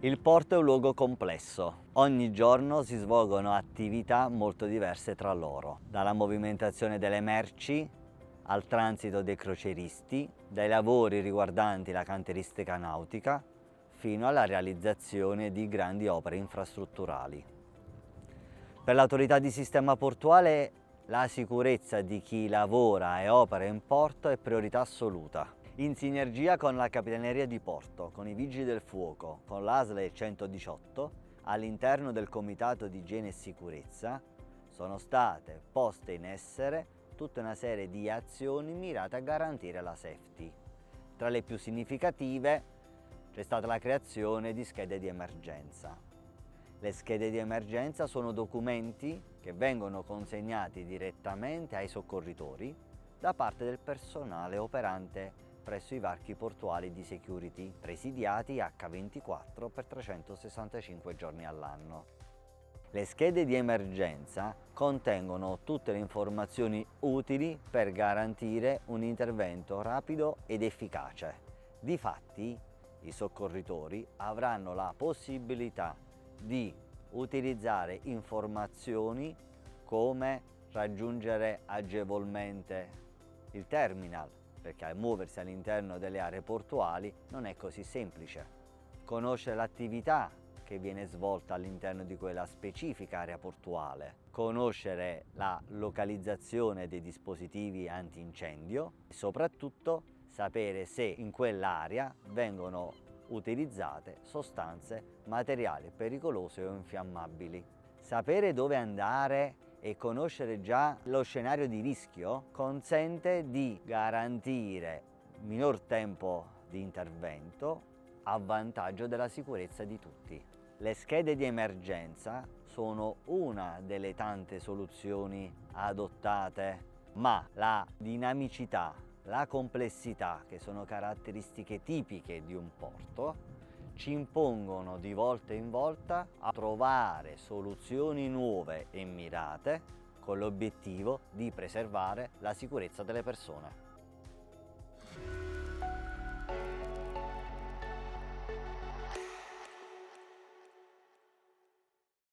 Il porto è un luogo complesso. Ogni giorno si svolgono attività molto diverse tra loro, dalla movimentazione delle merci al transito dei crocieristi, dai lavori riguardanti la cantieristica nautica, fino alla realizzazione di grandi opere infrastrutturali. Per l'autorità di sistema portuale la sicurezza di chi lavora e opera in porto è priorità assoluta. In sinergia con la Capitaneria di Porto, con i Vigili del Fuoco, con l'ASL 118, all'interno del Comitato di Igiene e Sicurezza, sono state poste in essere tutta una serie di azioni mirate a garantire la safety. Tra le più significative c'è stata la creazione di schede di emergenza. Le schede di emergenza sono documenti che vengono consegnati direttamente ai soccorritori da parte del personale operante presso i varchi portuali di security, presidiati H24 per 365 giorni all'anno. Le schede di emergenza contengono tutte le informazioni utili per garantire un intervento rapido ed efficace. Difatti, i soccorritori avranno la possibilità di utilizzare informazioni come raggiungere agevolmente il terminal, perché muoversi all'interno delle aree portuali non è così semplice. Conoscere l'attività che viene svolta all'interno di quella specifica area portuale, conoscere la localizzazione dei dispositivi antincendio e soprattutto sapere se in quell'area vengono utilizzate sostanze, materiali pericolosi o infiammabili. Sapere dove andare e conoscere già lo scenario di rischio consente di garantire minor tempo di intervento a vantaggio della sicurezza di tutti. Le schede di emergenza sono una delle tante soluzioni adottate, ma la dinamicità, la complessità, che sono caratteristiche tipiche di un porto, ci impongono di volta in volta a trovare soluzioni nuove e mirate con l'obiettivo di preservare la sicurezza delle persone.